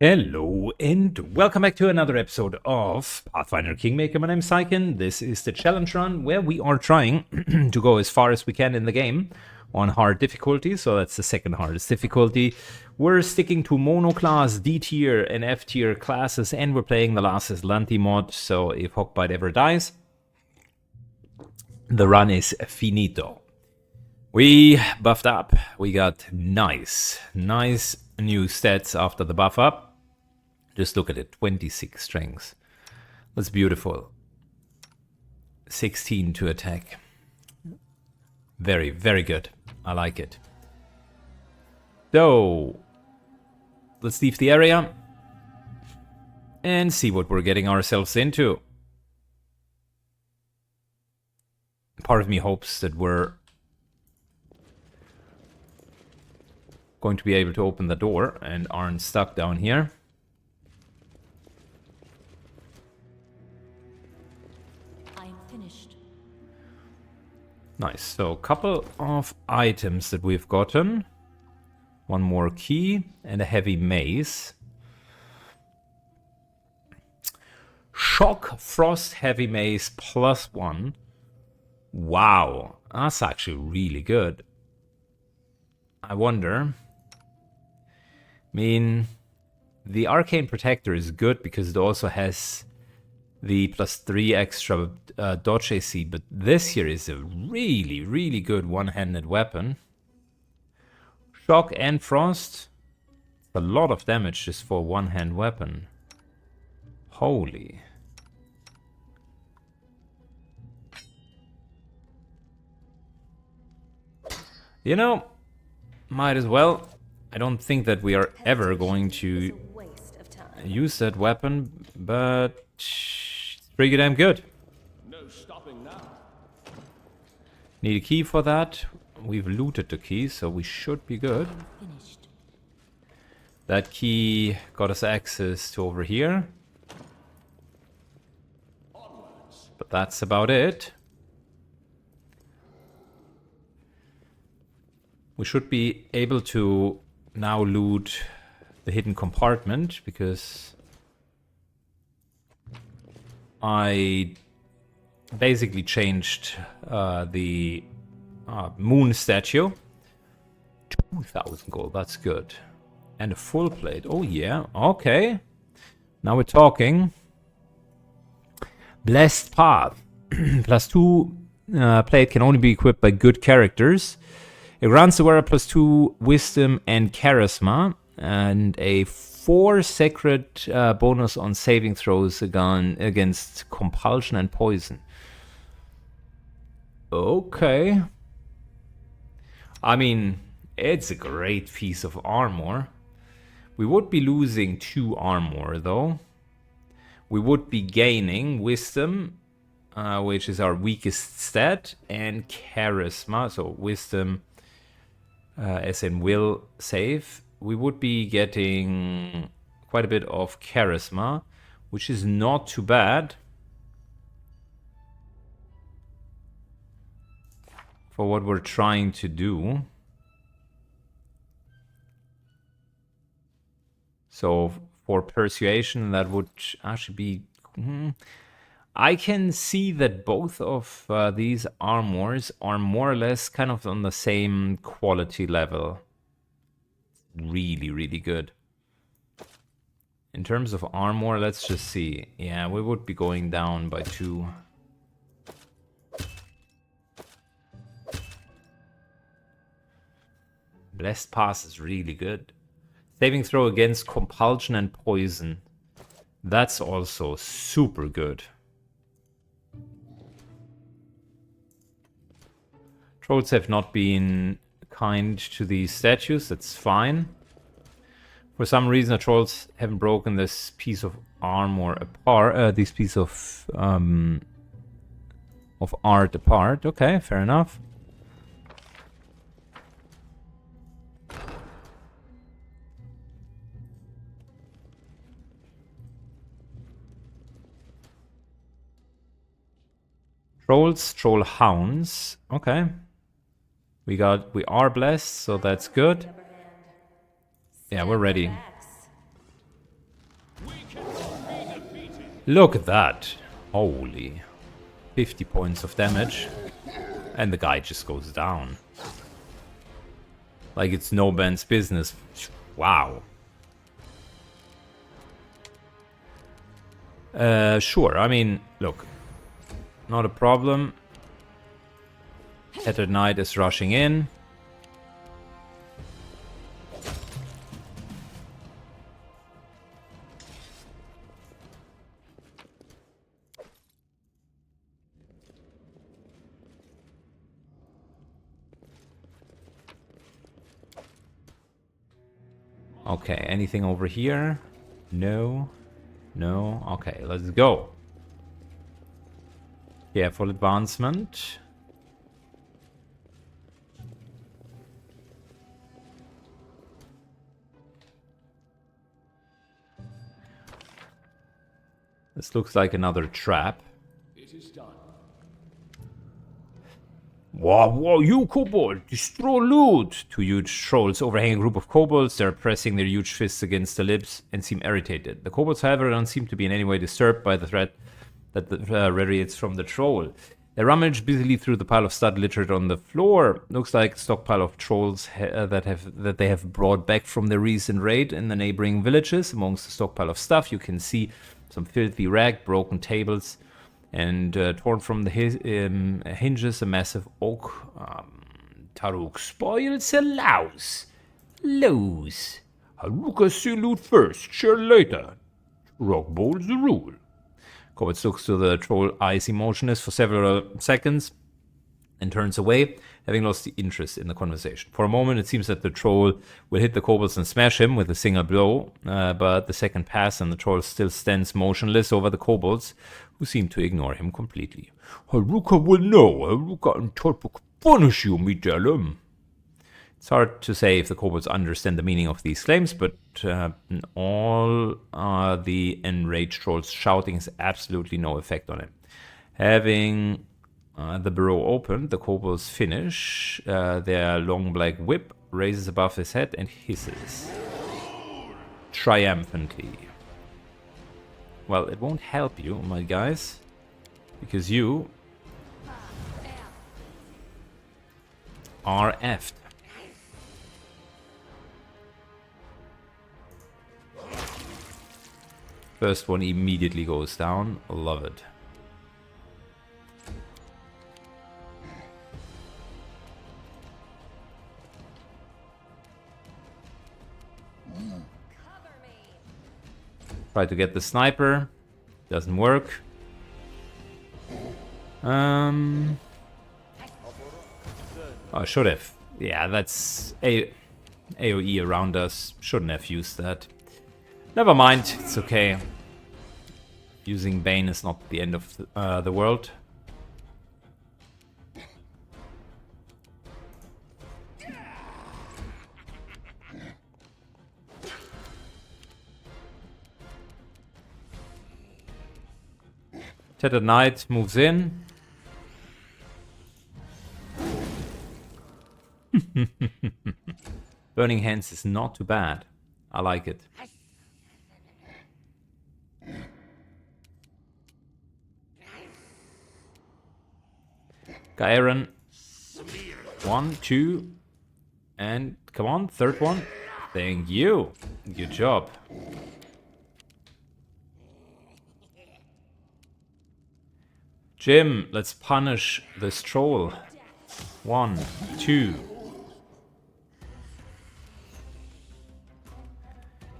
Hello and welcome back to another episode of Pathfinder Kingmaker. My name is Syken. This is the challenge run where we are trying to go as far as we can in the game on hard difficulty. So that's the second hardest difficulty. We're sticking to mono class, D tier and F tier classes, and we're playing the Last Azlanti mod. So if Hawkbite ever dies, the run is finito. We buffed up. We got nice new stats after the buff up. Just look at it, 26 strength. That's beautiful. 16 to attack. Very, very good. I like it. So, let's leave the area and see what we're getting ourselves into. Part of me hopes that we're going to be able to open the door and aren't stuck down here. Nice, so a couple of items that we've gotten. One more key and a heavy mace. Shock Frost Heavy Mace +1. Wow, that's actually really good. I wonder. I mean, the Arcane Protector is good because it also has the +3 extra dodge AC, but this here is a really good one-handed weapon. Shock and Frost. It's a lot of damage just for a one-hand weapon. Holy. You know, might as well. I don't think that we are ever going to use that weapon, but it's pretty damn good. No stopping now. Need a key for that. We've looted the key, so we should be good. That key got us access to over here. But that's about it. We should be able to now loot the hidden compartment because I basically changed the moon statue. 2,000 gold, that's good. And a full plate, oh yeah, okay. Now we're talking. Blessed Path. +2 plate can only be equipped by good characters. It grants the wearer +2 wisdom and charisma, and a 4 sacred bonus on saving throws against compulsion and poison. Okay. I mean, it's a great piece of armor. We would be losing 2 armor though. We would be gaining wisdom, which is our weakest stat, and charisma, so wisdom as in will save. We would be getting quite a bit of charisma, which is not too bad for what we're trying to do. So for persuasion, that would actually be... I can see that both of these armors are more or less kind of on the same quality level. Really good. In terms of armor, let's just see. Yeah, we would be going down by 2. Blessed Pass is really good. Saving throw against compulsion and poison. That's also super good. Trolls have not been kind to these statues, that's fine. For some reason the trolls haven't broken this piece of armor apart, this piece of art apart. Okay, fair enough. Trolls, troll hounds. Okay. We are blessed, so that's good. Yeah, we're ready. Look at that. Holy. 50 points of damage. And the guy just goes down. Like it's no man's business. Wow. Sure. I mean, look. Not a problem. Tattered Knight is rushing in. Okay, anything over here? No. No. Okay, let's go. Careful advancement. This looks like another trap. It is done. Whoa, you kobold! Destroy loot! Two huge trolls overhang a group of kobolds. They're pressing their huge fists against the lips and seem irritated. The kobolds, however, don't seem to be in any way disturbed by the threat that radiates from the troll. They rummage busily through the pile of stud littered on the floor. Looks like a stockpile of trolls that they have brought back from their recent raid in the neighboring villages. Amongst the stockpile of stuff, you can see some filthy rag, broken tables, and torn from the hinges, a massive oak. Taruk spoils allows. Lows. Haruka see loot first, share later. Rock bowl's the rule. Kovacs looks to the troll, eyes emotionless for several seconds, and turns away, having lost the interest in the conversation. For a moment, it seems that the troll will hit the kobolds and smash him with a single blow, but the second pass and the troll still stands motionless over the kobolds, who seem to ignore him completely. Haruka will know. Haruka and Torpuk punish you, me tell him. It's hard to say if the kobolds understand the meaning of these claims, but all the enraged trolls shouting has absolutely no effect on him. Having the burrow opened, the kobolds finish. Their long black whip raises above his head and hisses triumphantly. Well, it won't help you, my guys, because you are effed. First one immediately goes down. Love it. Try to get the sniper. Doesn't work. I should have. Yeah, that's AoE around us. Shouldn't have used that. Never mind. It's okay. Using Bane is not the end of the world. Tattered Knight moves in. Burning Hands is not too bad. I like it. Gairon. 1, 2. And come on, third one. Thank you. Good job. Jim, let's punish this troll. 1, 2.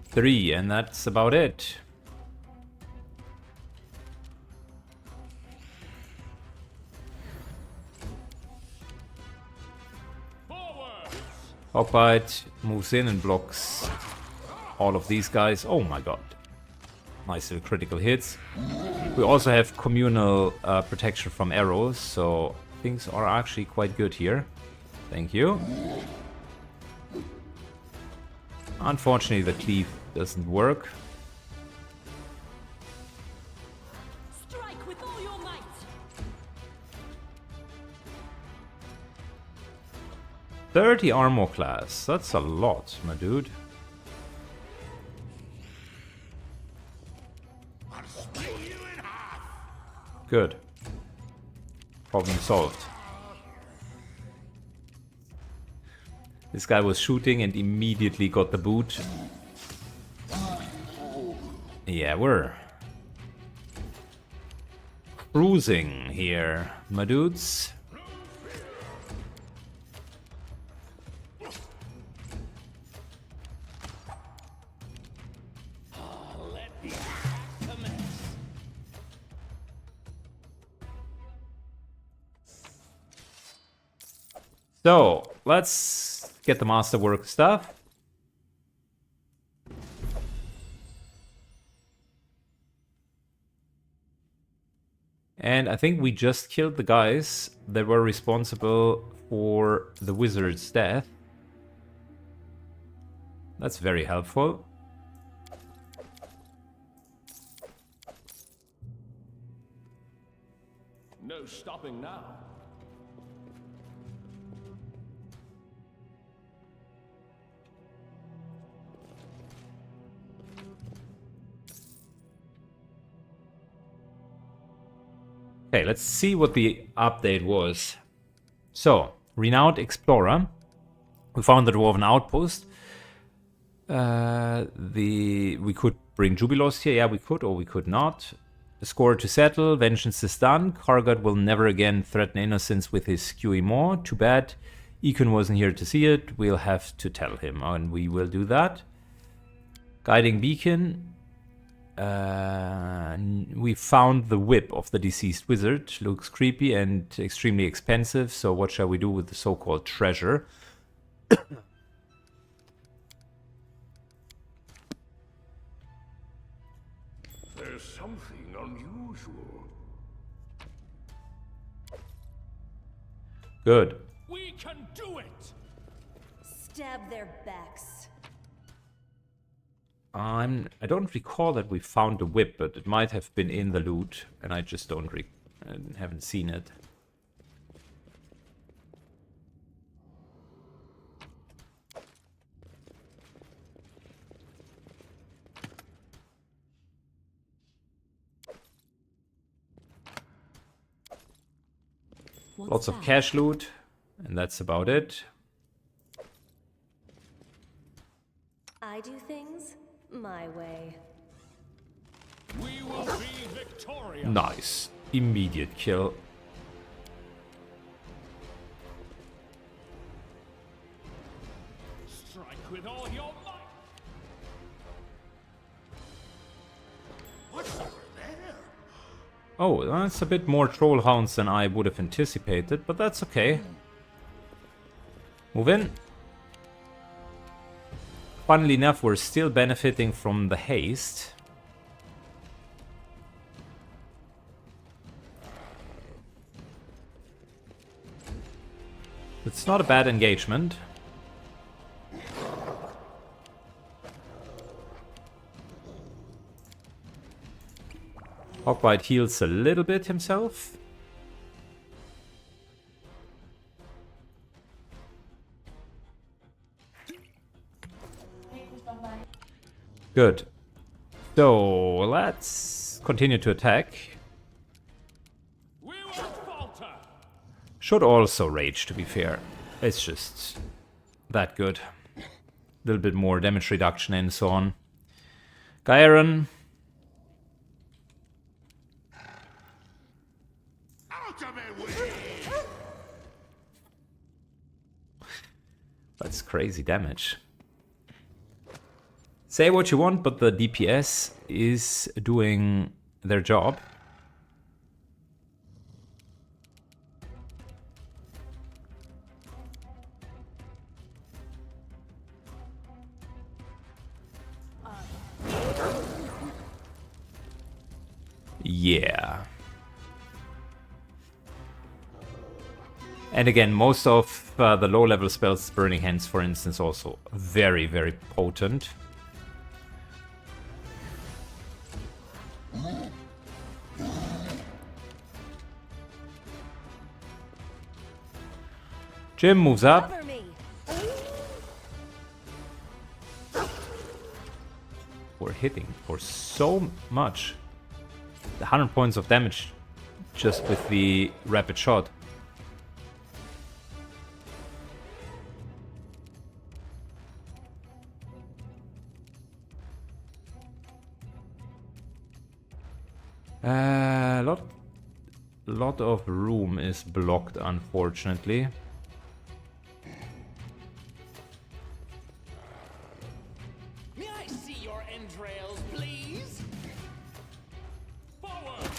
3, and that's about it. Hawkbite moves in and blocks all of these guys. Oh my god. Nice little critical hits. We also have communal protection from arrows, so things are actually quite good here. Thank you. Unfortunately, the cleave doesn't work. Strike with all your might. 30 armor class. That's a lot, my dude. Good. Problem solved. This guy was shooting and immediately got the boot. Yeah, we're cruising here, my dudes. So, let's get the masterwork stuff. And I think we just killed the guys that were responsible for the wizard's death. That's very helpful. No stopping now. Okay, let's see what the update was. So, Renowned Explorer. We found the Dwarven Outpost. We could bring Jubilos here. Yeah, we could, or we could not. The score to settle. Vengeance is done. Kargat will never again threaten innocence with his skewy maw. Too bad. Ekon wasn't here to see it. We'll have to tell him, and we will do that. Guiding Beacon. We found the whip of the deceased wizard. Looks creepy and extremely expensive, so what shall we do with the so-called treasure? There's something unusual. Good. We can do it! Stab their backs. I don't recall that we found the whip, but it might have been in the loot, and I just haven't seen it. Lots of cash loot, and that's about it. I do things my way. We will be victorious! Nice. Immediate kill. Strike with all your might! What's over there? Oh, that's a bit more troll hounds than I would have anticipated, but that's okay. Move in. Funnily enough, we're still benefiting from the haste. It's not a bad engagement. Hawkbite heals a little bit himself. Good. So, let's continue to attack. We won't falter! Should also rage, to be fair. It's just that good. A little bit more damage reduction and so on. Gyron. That's crazy damage. Say what you want, but the DPS is doing their job. Yeah. And again, most of the low-level spells, Burning Hands, for instance, also very, very potent. Jim moves up. Cover me. We're hitting for so much. The 100 points of damage just with the rapid shot. Lot of room is blocked, unfortunately. May I see your entrails, please? Forward!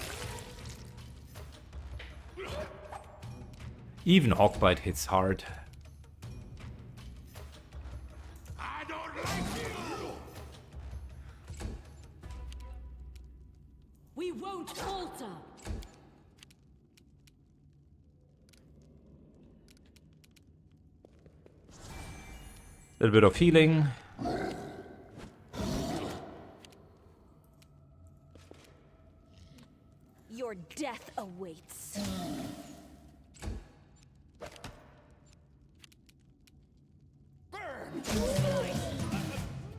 Even Hawkbite hits hard. I don't like you! We won't falter. A little bit of healing. Your death awaits.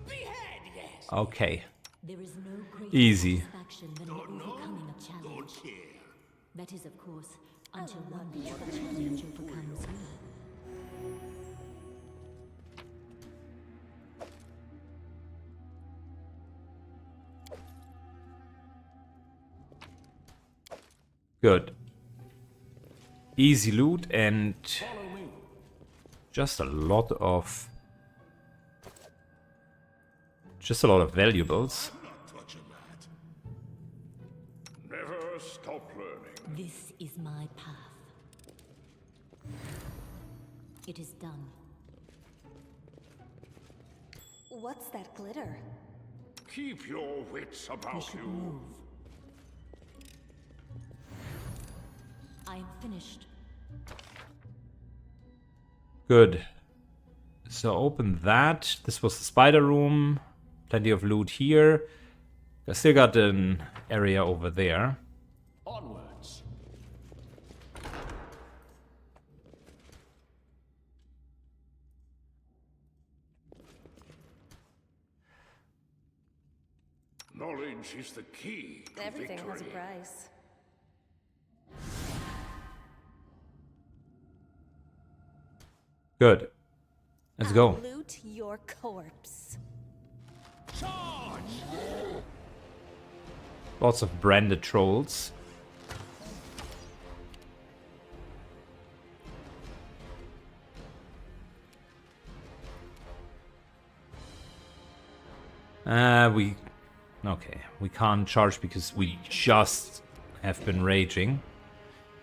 Behead, yes! Okay. There is no greater Easy. satisfaction than overcoming a challenge. That is, of course, until one challenge overcomes you. Good. Easy loot and just a lot of valuables. Never stop learning. This is my path. It is done. What's that glitter? Keep your wits We about should you. move. I am finished. Good. So open that. This was the spider room. Plenty of loot here. I still got an area over there. Onwards. Knowledge is the key to Everything has a victory. price. Good. Let's go. Loot your corpse. Charge! Lots of branded trolls. We can't charge because we just have been raging.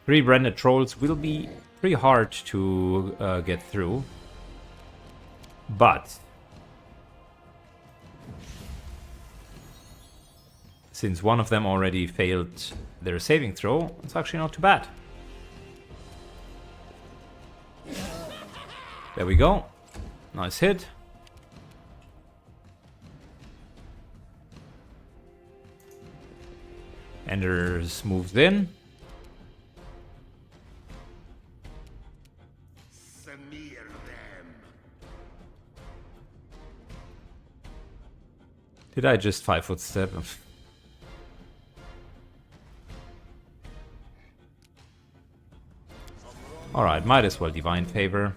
3 branded trolls will be pretty hard to get through. But since one of them already failed their saving throw, it's actually not too bad. There we go. Nice hit. Enders moves in. Smear them. Did I just 5-foot step? Alright, might as well Divine Favor.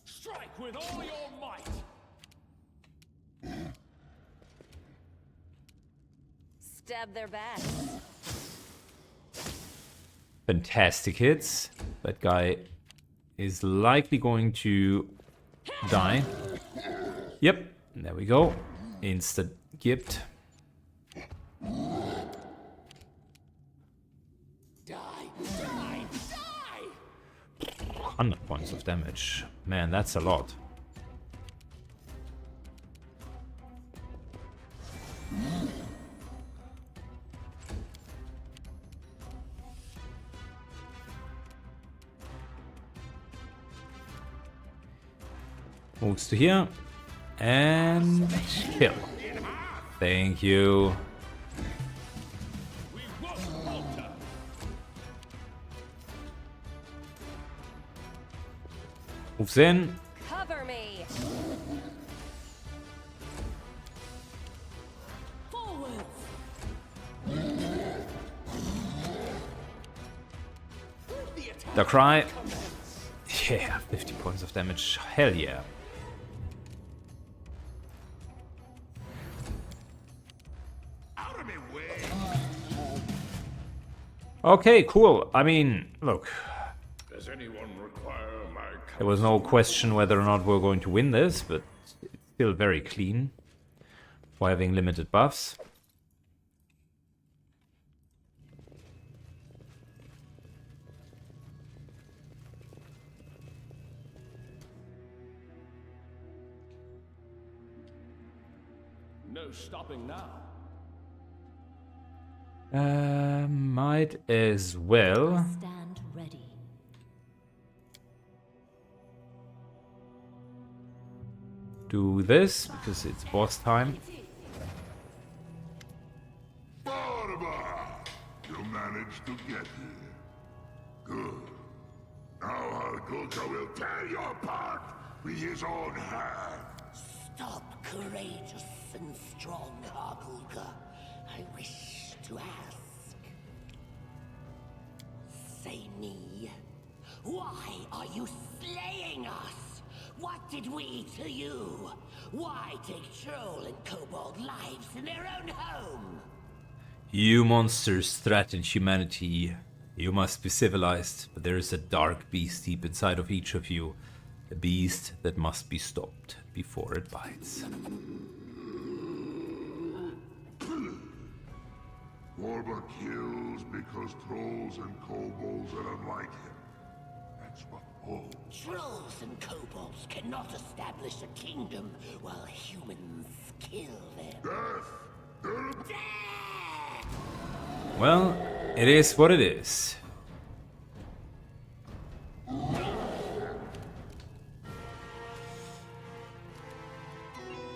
Strike with all your might. Stab their backs. Fantastic hits. That guy is likely going to die. Yep, there we go. Instant gift. Die, die, die! 100 points of damage. Man, that's a lot. Moves to here. And kill. Thank you. We won't falter. Moves in. Cover me. The cry. Yeah, 50 points of damage. Hell yeah. Okay, cool. I mean, look. Does anyone require my There was no question whether or not we're going to win this, but it's still very clean for having limited buffs. No stopping now. Might as well Stand ready. do this because it's boss time. Barba! You managed to get here. Good. Now Hargulka will tear you apart with his own hand. Stop, courageous and strong Hargulka. I wish to ask. Say me, why are you slaying us? What did we to you? Why take troll and kobold lives in their own home? You monsters threaten humanity. You must be civilized, but there is a dark beast deep inside of each of you. A beast that must be stopped before it bites. Barba kills because trolls and kobolds are unlike him. That's what wolves. Trolls and kobolds cannot establish a kingdom while humans kill them. Death! Well, it is what it is.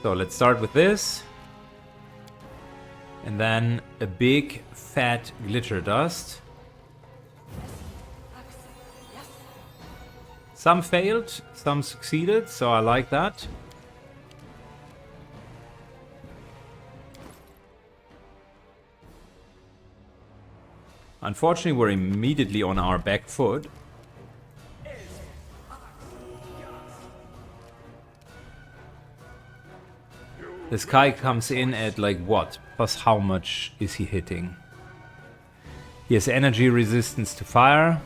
So let's start with this. And then a big fat glitter dust. Some failed, some succeeded, so I like that. Unfortunately, we're immediately on our back foot. This guy comes in at like what? Plus how much is he hitting? He has energy resistance to fire.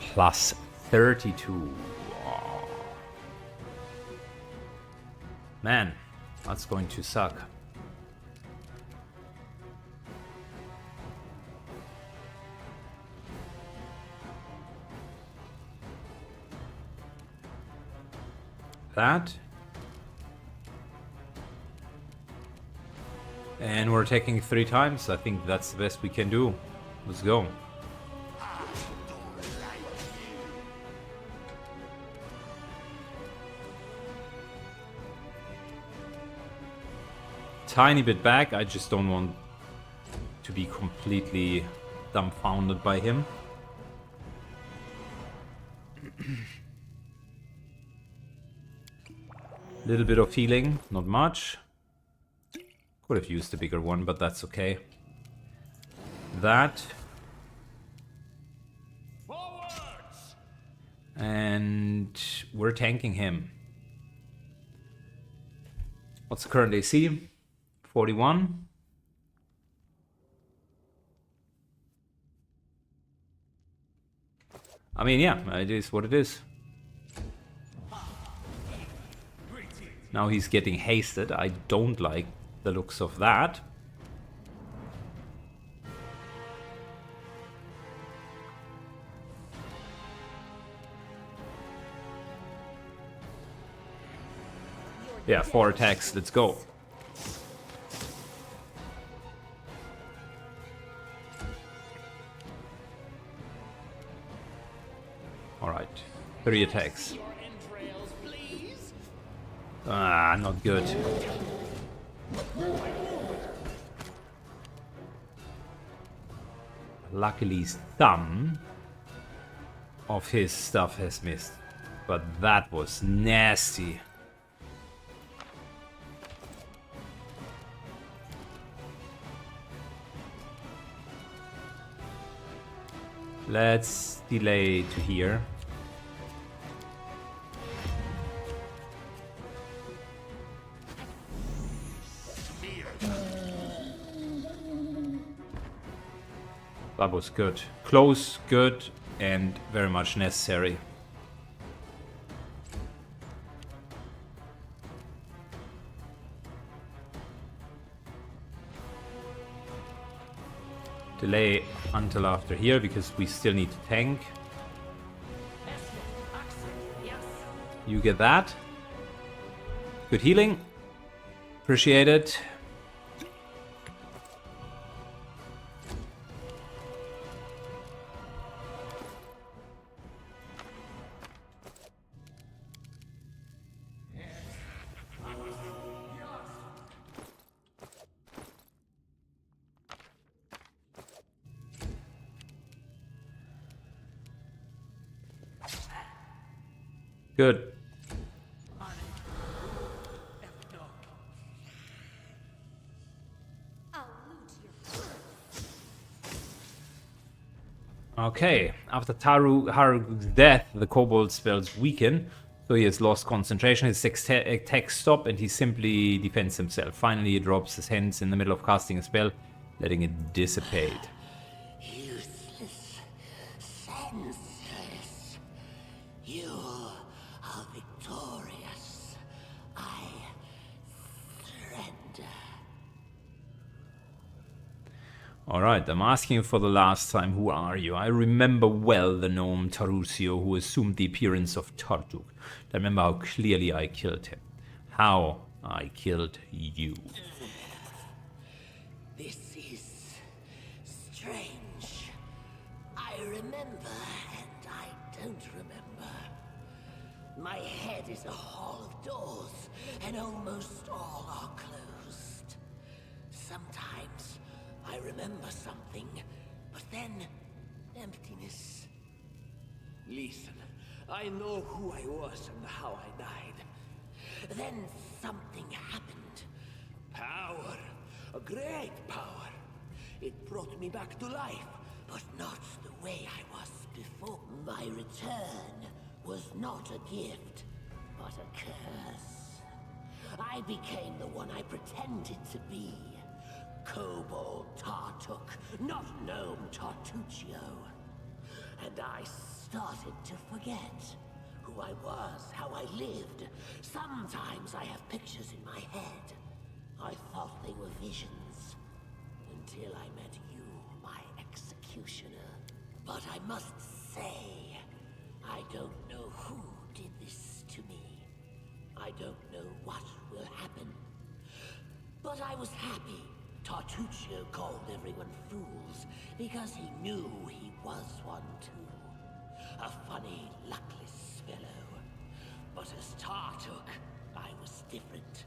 Plus 32. Oh. Man, that's going to suck. That. And we're attacking 3 times. I think that's the best we can do. Let's go. Tiny bit back. I just don't want to be completely dumbfounded by him. Little bit of healing, not much. Could have used a bigger one, but that's okay. That. Forwards! And we're tanking him. What's the current AC? 41. I mean, yeah, it is what it is. Now he's getting hasted. I don't like the looks of that. Yeah, 4 attacks. Let's go. Alright. 3 attacks. Your entrails, please. Ah, not good. Luckily, some of his stuff has missed. But that was nasty. Let's delay to here. That was good. Close, good, and very much necessary. Delay until after here because we still need to tank. You get that. Good healing. Appreciate it. Good. Okay, after Harug's death, the kobold spells weaken, so he has lost concentration, his attacks stop, and he simply defends himself. Finally, he drops his hands in the middle of casting a spell, letting it dissipate. Useless, senseless. You are victorious. I surrender. Alright, I'm asking you for the last time, who are you? I remember well the gnome Tarusio who assumed the appearance of Tartuk. I remember how clearly I killed him. How I killed you. This is strange. I remember and I don't remember. My head is a hall of doors, and almost all are closed. Sometimes I remember something, but then emptiness. Listen, I know who I was and how I died. Then something happened. Power. A great power. It brought me back to life. But not the way I was before. My return was not a gift, but a curse. I became the one I pretended to be. Kobold Tartuk, not gnome Tartuccio. And I started to forget who I was, how I lived. Sometimes I have pictures in my head. I thought they were visions. Until I met you, my executioner. But I must say, I don't know who did this to me. I don't know what will happen. But I was happy. Tartuccio called everyone fools because he knew he was one too. A funny, luckless fellow. But as Tartuk, I was different.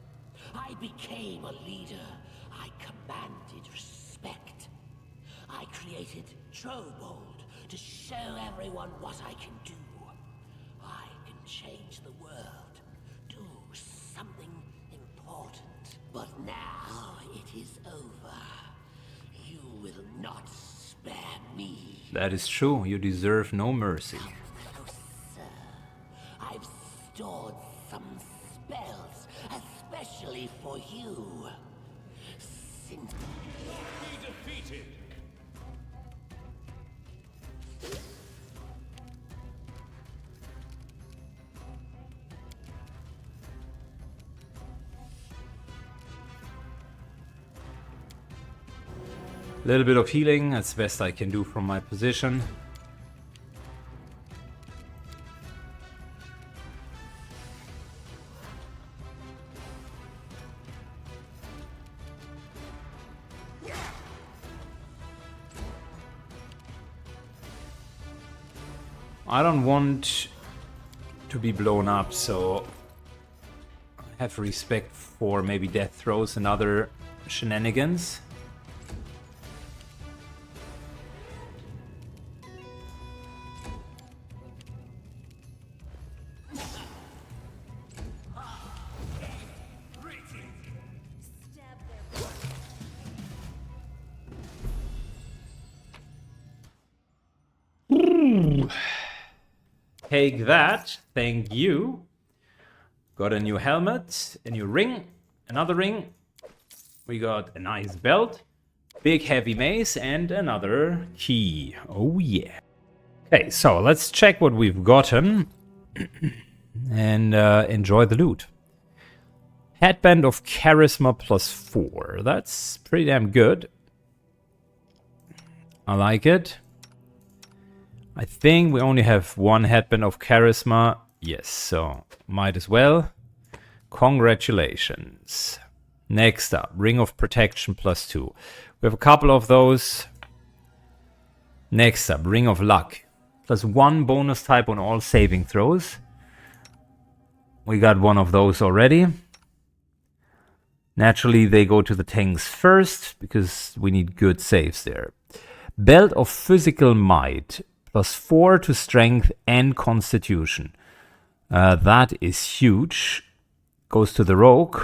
I became a leader. I commanded respect. I created Trobold to show everyone what I can do. I can change the world, do something important. But now it is over. You will not spare me. That is true, you deserve no mercy. Closer. I've stored some spells, especially for you. Since Be defeated. A little bit of healing, that's the best I can do from my position. I don't want to be blown up, so I have respect for maybe death throws and other shenanigans. Take that. Thank you. Got a new helmet, a new ring, another ring. We got a nice belt, big heavy mace, and another key. Oh yeah. Okay, so let's check what we've gotten and enjoy the loot. Headband of Charisma +4. That's pretty damn good. I like it. I think we only have one Headband of Charisma. Yes, so might as well. Congratulations. Next up, Ring of Protection +2. We have a couple of those. Next up, Ring of Luck. +1 bonus type on all saving throws. We got one of those already. Naturally, they go to the tanks first, because we need good saves there. Belt of Physical Might. +4 to Strength and Constitution. That is huge. Goes to the Rogue.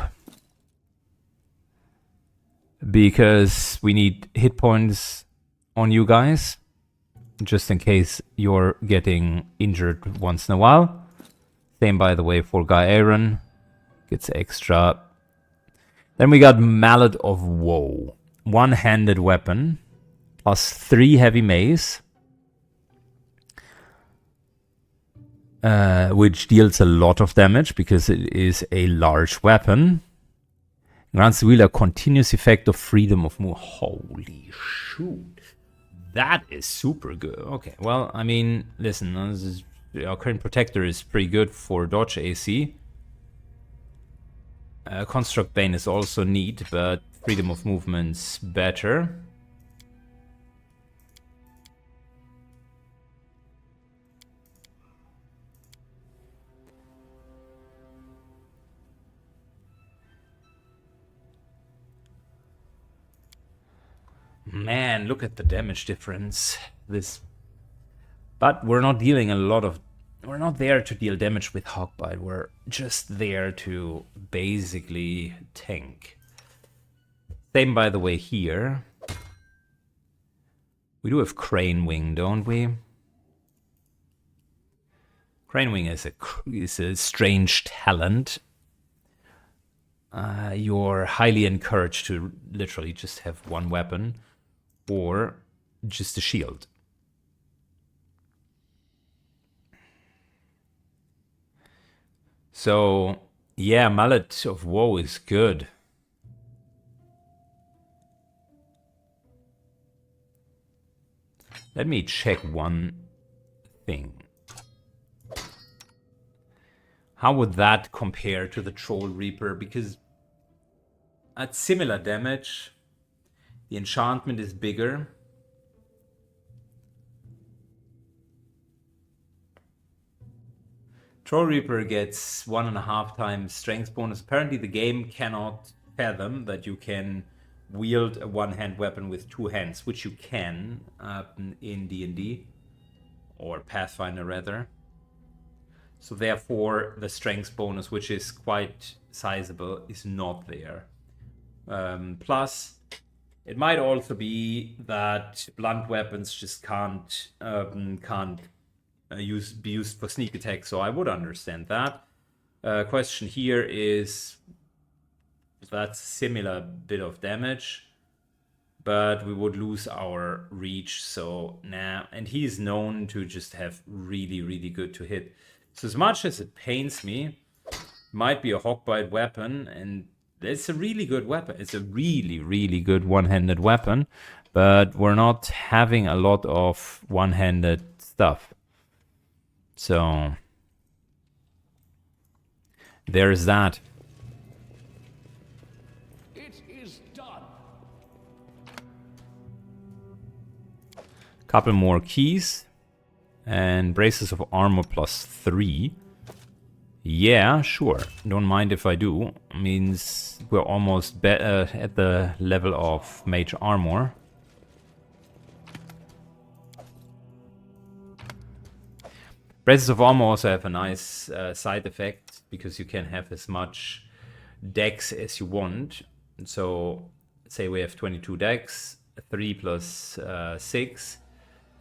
Because we need hit points on you guys. Just in case you're getting injured once in a while. Same, by the way, for Guy Aaron. Gets extra. Then we got Mallet of Woe. One-handed weapon. +3 heavy mace. Which deals a lot of damage because it is a large weapon. Grants the wielder a continuous effect of freedom of move. Holy shoot. That is super good. Okay, well, I mean, listen, our current protector is pretty good for dodge AC. Construct Bane is also neat, but freedom of movement's better. Man, look at the damage difference. But we're not dealing a lot of... We're not there to deal damage with Hogbite. We're just there to basically tank. Same, by the way, here. We do have Crane Wing, don't we? Crane Wing is a strange talent. You're highly encouraged to literally just have one weapon. Or just a shield. So, yeah, Mallet of Woe is good. Let me check one thing. How would that compare to the Troll Reaper? Because at similar damage, the enchantment is bigger. Troll Reaper gets 1.5 times strength bonus. Apparently the game cannot fathom that you can wield a one-hand weapon with two hands, which you can in D&D, or Pathfinder rather. So therefore the strength bonus, which is quite sizable, is not there. Plus, it might also be that blunt weapons just can't be used for sneak attack, so I would understand that. Question here is, that's a similar bit of damage, but we would lose our reach, so nah. And he's known to just have really, really good to hit. So as much as it pains me, might be a Hogbite weapon, and it's a really good weapon. It's a really, really good one-handed weapon, but we're not having a lot of one-handed stuff. So there's that. It is done. Couple more keys and braces of armor +3. Yeah, sure. Don't mind if I do. Means we're almost at the level of mage armor. Braces of armor also have a nice side effect, because you can have as much dex as you want. So say we have 22 dex, 3 plus 6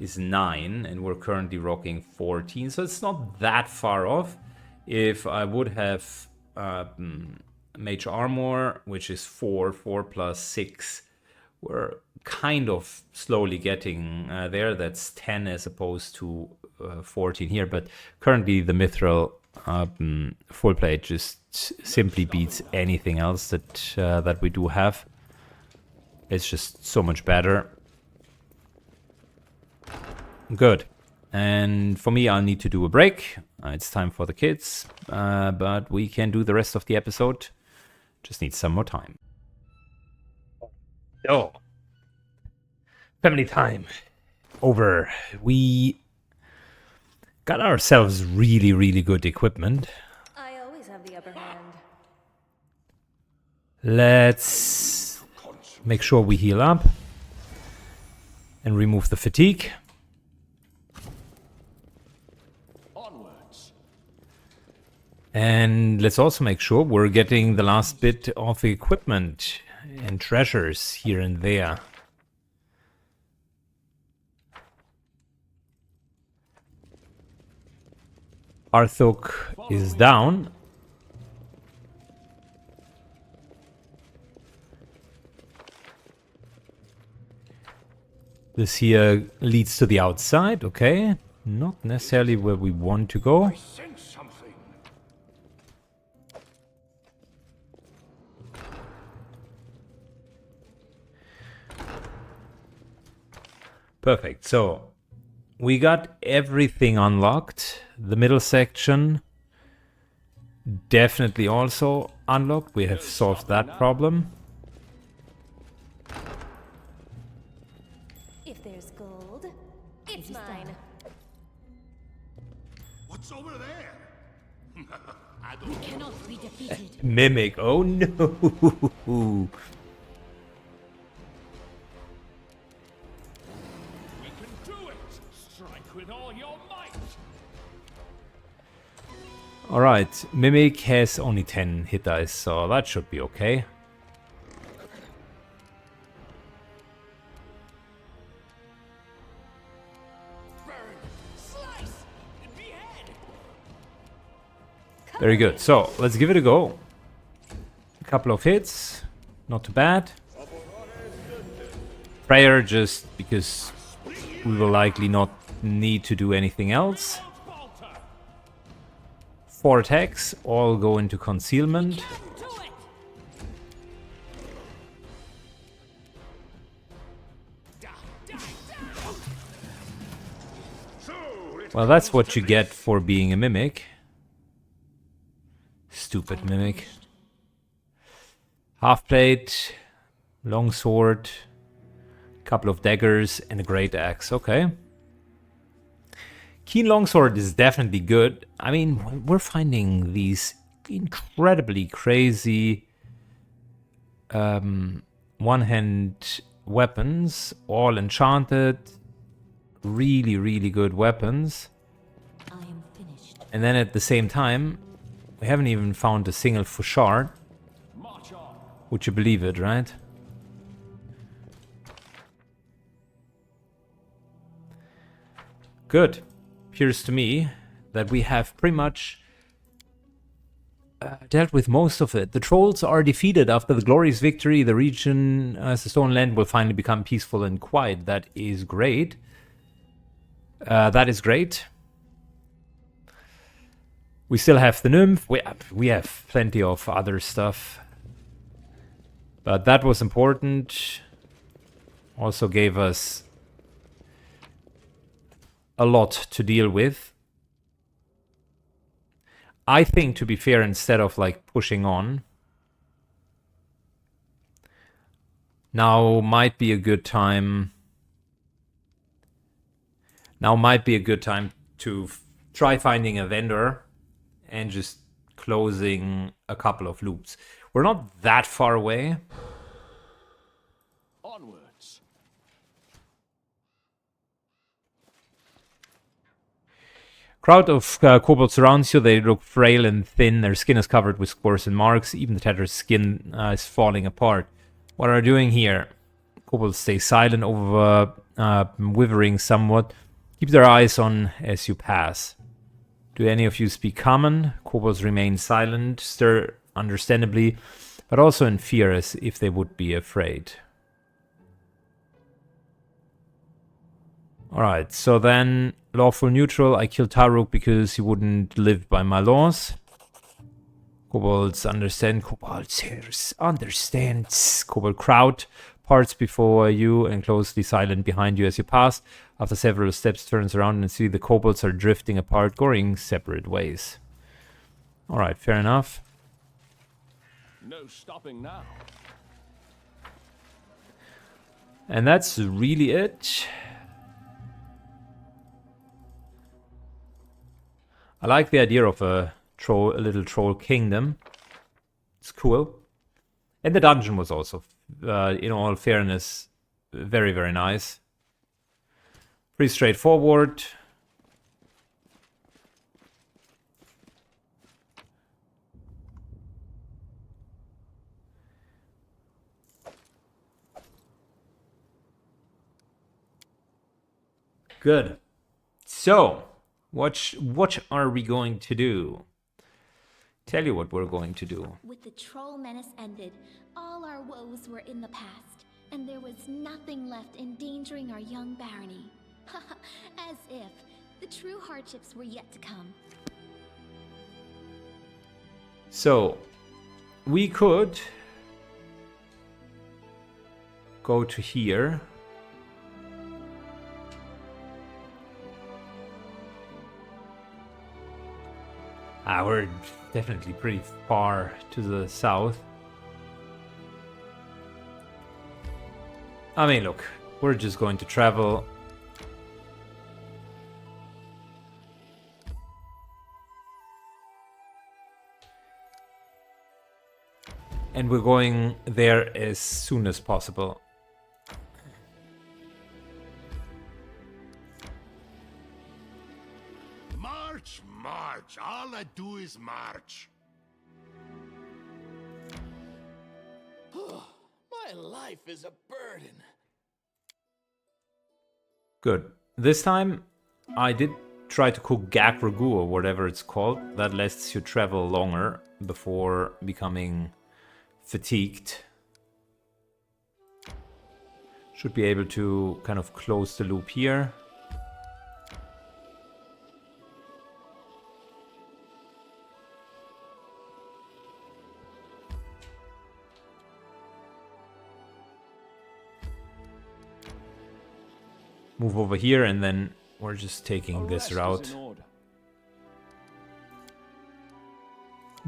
is 9, and we're currently rocking 14, so it's not that far off. If I would have Mage Armor, which is 4 plus 6, we're kind of slowly getting there. That's 10 as opposed to 14 here, but currently the Mithril full plate just simply beats anything else that we do have. It's just so much better. Good. And for me, I'll need to do a break. It's time for the kids, but we can do the rest of the episode. Just need some more time. Oh. Family time. Over. We got ourselves really, really good equipment. I always have the upper hand. Let's make sure we heal up and remove the fatigue. And let's also make sure we're getting the last bit of equipment and treasures here and there. Arthok is down. This here leads to the outside, okay. Not necessarily where we want to go. Perfect. So we got everything unlocked. The middle section definitely also unlocked. We have solved that problem. If there's gold, it's mine. What's over there? We cannot be defeated. Mimic. Oh no. Alright, Mimic has only 10 hit dice, so that should be okay. Very good, so let's give it a go. A couple of hits, not too bad. Prayer just because we will likely not need to do anything else. 4 attacks, all go into concealment. Well, that's what you get for being a mimic. Stupid mimic. Half plate, long sword, couple of daggers, and a great axe. Okay. Keen longsword is definitely good. I mean, we're finding these incredibly crazy one-hand weapons, all enchanted, really, really good weapons. I am finished. And then at the same time, we haven't even found a single Fouchard. Would you believe it, right? Good. Appears to me that we have pretty much dealt with most of it. The trolls are defeated after the glorious victory. The region as the Stone Land will finally become peaceful and quiet. That is great. That is great. We still have the nymph. We have plenty of other stuff. But that was important. Also gave us a lot to deal with. I think, to be fair, instead of like pushing on, now might be a good time. Now might be a good time to try finding a vendor and just closing a couple of loops. We're not that far away. Onwards. Crowd of kobolds surrounds you. They look frail and thin. Their skin is covered with scores and marks. Even the tattered skin is falling apart. What are you doing here? Kobolds stay silent over withering somewhat. Keep their eyes on as you pass. Do any of you speak common? Kobolds remain silent, stir understandably, but also in fear as if they would be afraid. Alright, so then lawful neutral, I killed Taruk because he wouldn't live by my laws. Kobolds understand, kobolds understands. Kobold crowd parts before you and closely silent behind you as you pass. After several steps, turns around and see the kobolds are drifting apart, going separate ways. Alright, fair enough. No stopping now. And that's really it. I like the idea of a little troll kingdom. It's cool. And the dungeon was also, in all fairness, very, very nice. Pretty straightforward. Good. So, what are we going to do? Tell you what we're going to do. With the troll menace ended, all our woes were in the past, and there was nothing left endangering our young barony. As if the true hardships were yet to come. So, we could go to here. We're definitely pretty far to the south. I mean, look, we're just going to travel. And we're going there as soon as possible. March, march. All I do is march. My life is a burden. Good. This time, I did try to cook gag ragu or whatever it's called. That lets you travel longer before becoming fatigued. Should be able to kind of close the loop here. Move over here, and then we're just taking this route.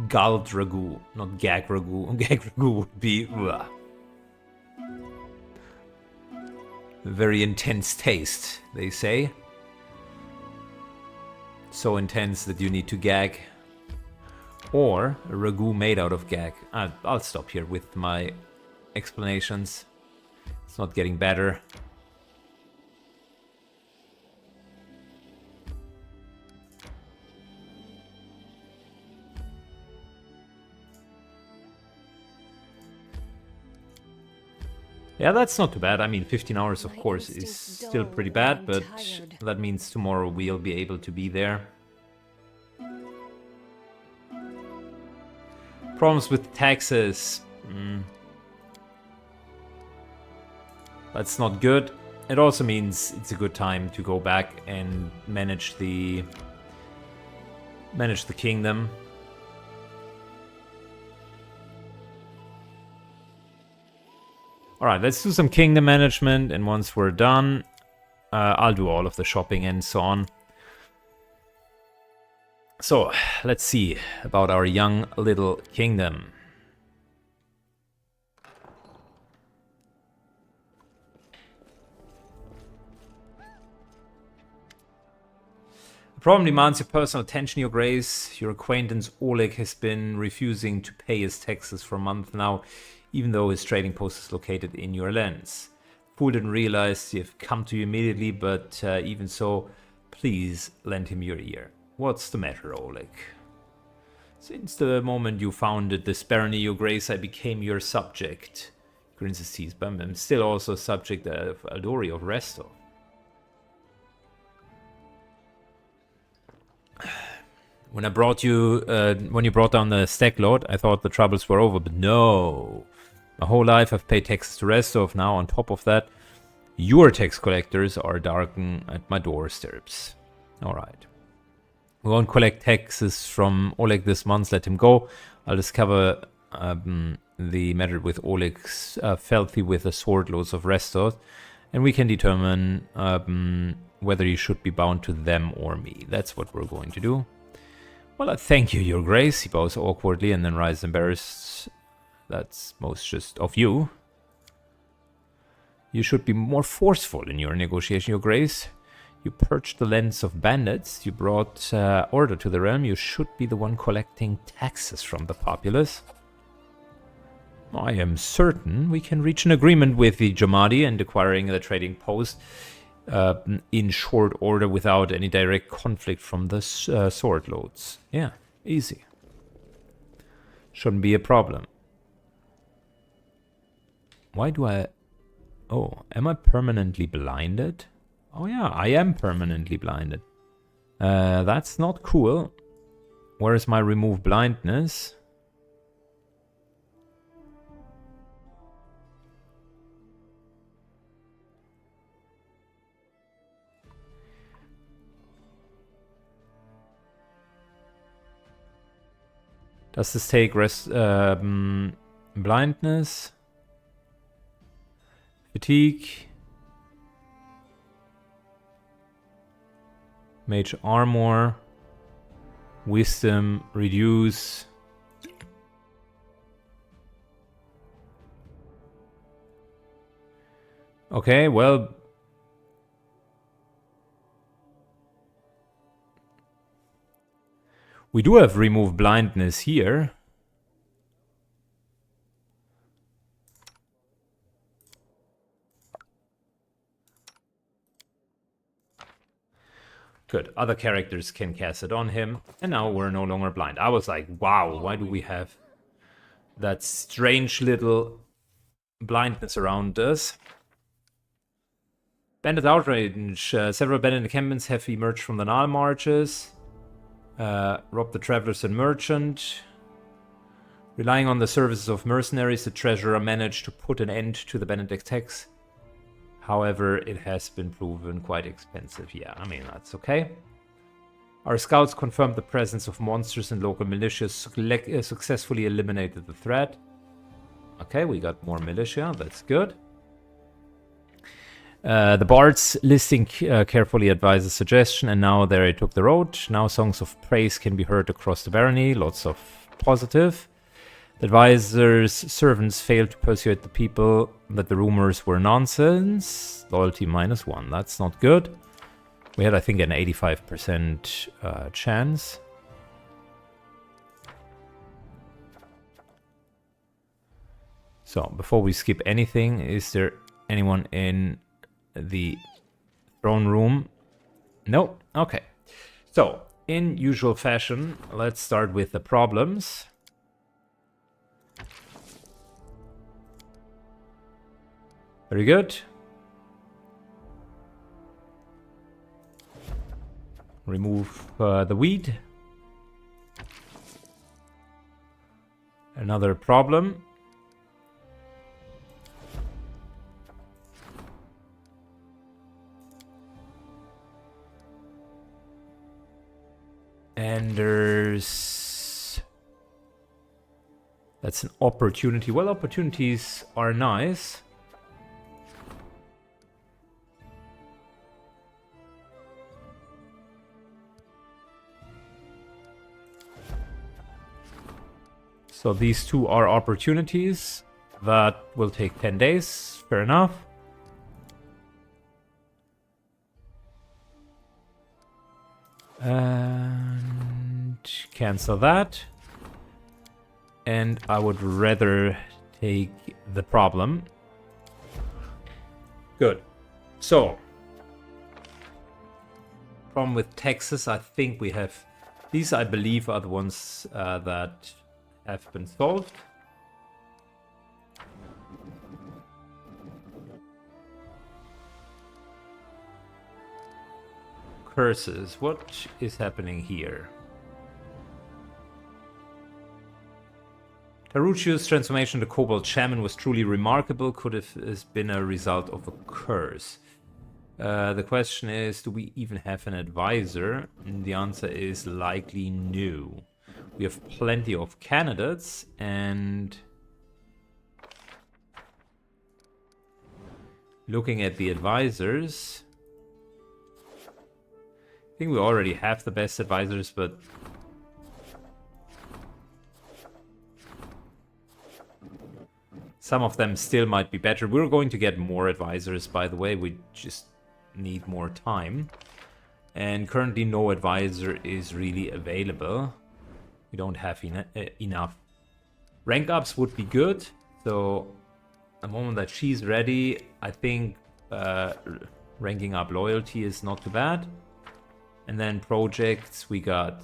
Galled ragu, not gag ragu. Gag ragu would be very intense taste, they say. So intense that you need to gag. Or a ragu made out of gag. I'll stop here with my explanations. It's not getting better. Yeah, that's not too bad. I mean, 15 hours, of course, is still pretty bad, but that means tomorrow we'll be able to be there. Problems with taxes. That's not good. It also means it's a good time to go back and manage the kingdom. Alright, let's do some kingdom management, and once we're done, I'll do all of the shopping and so on. So, let's see about our young little kingdom. The problem demands your personal attention, Your Grace. Your acquaintance Oleg has been refusing to pay his taxes for a month now, even though his trading post is located in your lands. Fool didn't realize you've come to you immediately, but even so, please lend him your ear. What's the matter, Oleg? Since the moment you founded this barony, Your Grace, I became your subject. Grins his teeth, but I'm still also subject of Aldori of Restov. When I brought you, when you brought down the stack load, I thought the troubles were over, but no. My whole life I've paid taxes to Restov. Now on top of that, your tax collectors are darken at my doorsteps. Alright. We won't collect taxes from Oleg this month, let him go. I'll discover the matter with Oleg's filthy with the sword loads of Restov, and we can determine whether he should be bound to them or me. That's what we're going to do. Well, I thank you, Your Grace. He bows awkwardly and then rises embarrassed. That's most just of you. You should be more forceful in your negotiation, Your Grace. You purged the lands of bandits. You brought order to the realm. You should be the one collecting taxes from the populace. I am certain we can reach an agreement with the Jamadi and acquiring the trading post in short order without any direct conflict from the sword loads. Yeah, easy. Shouldn't be a problem. Why do I... Oh, am I permanently blinded? Oh yeah, I am permanently blinded. That's not cool. Where is my remove blindness? Does this take blindness? Fatigue? Mage armor? Wisdom? Reduce? Okay, well... We do have remove blindness here. Good. Other characters can cast it on him. And now we're no longer blind. I was like, wow, why do we have that strange little blindness around us? Bandit outrage. Several bandit encampments have emerged from the Nile marches. Rob the travelers and merchant. Relying on the services of mercenaries, the treasurer managed to put an end to the bandit attacks. However, it has been proven quite expensive. Yeah, I mean, that's okay. Our scouts confirmed the presence of monsters and local militias, successfully eliminated the threat. Okay, we got more militia, that's good. The bards listing carefully advises suggestion, and now they took the road. Now songs of praise can be heard across the barony, lots of positive. The advisor's servants failed to persuade the people that the rumors were nonsense. Loyalty -1, that's not good. We had, I think, an 85% chance. So, before we skip anything, is there anyone in the throne room? No? Okay. So, in usual fashion, let's start with the problems. Very good. Remove the weed. Another problem. And there's... That's an opportunity. Well, opportunities are nice. So these two are opportunities. That will take 10 days. Fair enough. And cancel that. And I would rather take the problem. Good. So, problem with taxes, I think we have... These, I believe, are the ones that have been solved. Curses. What is happening here? Tarucio's transformation to Kobold Shaman was truly remarkable. Could have been a result of a curse. The question is, do we even have an advisor? And the answer is likely no. We have plenty of candidates, and looking at the advisors, I think we already have the best advisors, but some of them still might be better. We're going to get more advisors, by the way. We just need more time. And currently no advisor is really available. We don't have enough. Rank ups would be good. So the moment that she's ready, I think ranking up loyalty is not too bad. And then projects, we got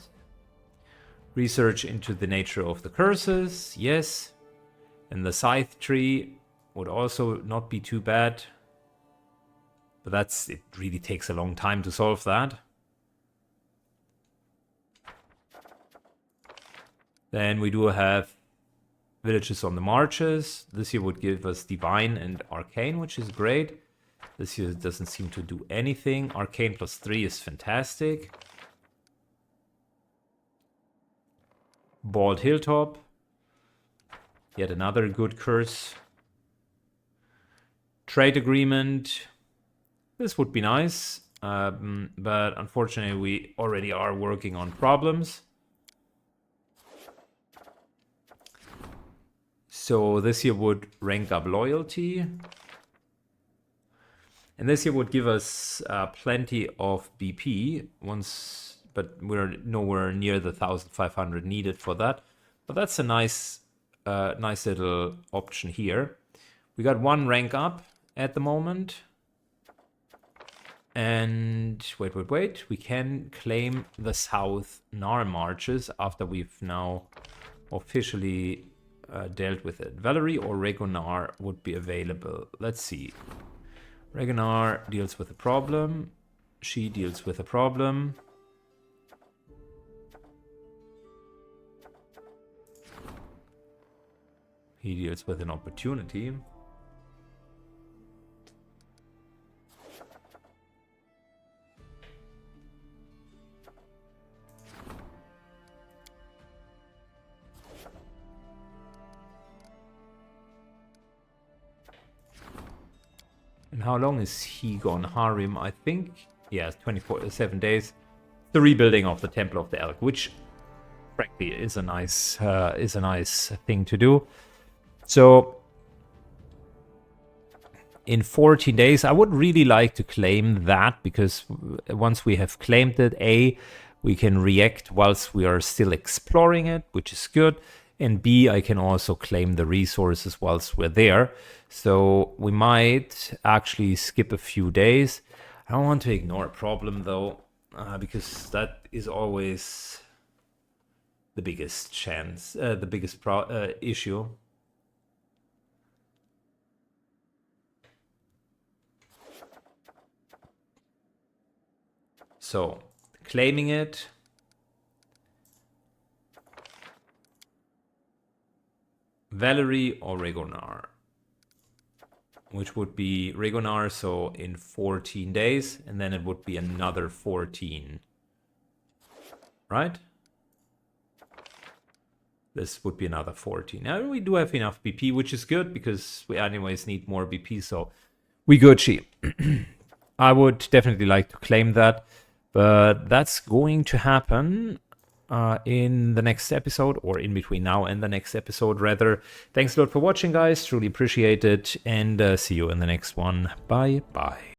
research into the nature of the curses, yes. And the scythe tree would also not be too bad. But it really takes a long time to solve that. Then we do have villages on the marches. This here would give us divine and arcane, which is great. This here doesn't seem to do anything. Arcane +3 is fantastic. Bald Hilltop. Yet another good curse. Trade agreement. This would be nice. But unfortunately we already are working on problems. So this here would rank up loyalty. And this here would give us plenty of BP but we're nowhere near the 1,500 needed for that. But that's a nice little option here. We got one rank up at the moment. And wait. We can claim the South Nar marches after we've now officially dealt with it. Valerie or Regonar would be available. Let's see. Regonar deals with a problem. She deals with a problem. He deals with an opportunity. And how long is he gone? Harim, I think. Yeah, 7 days. The rebuilding of the Temple of the Elk, which frankly is a nice thing to do. So in 14 days, I would really like to claim that, because once we have claimed it, we can react whilst we are still exploring it, which is good. And B, I can also claim the resources whilst we're there. So we might actually skip a few days. I don't want to ignore a problem though, because that is always the biggest chance, the biggest issue. So claiming it. Valerie or Regonar, which would be Regonar, so in 14 days, and then it would be another 14, right? This would be another 14. Now we do have enough BP, which is good, because we anyways need more BP, so we Gucci. I would definitely like to claim that, but that's going to happen in the next episode, or in between now and the next episode rather. Thanks a lot for watching, guys, truly appreciate it, and see you in the next one. Bye bye.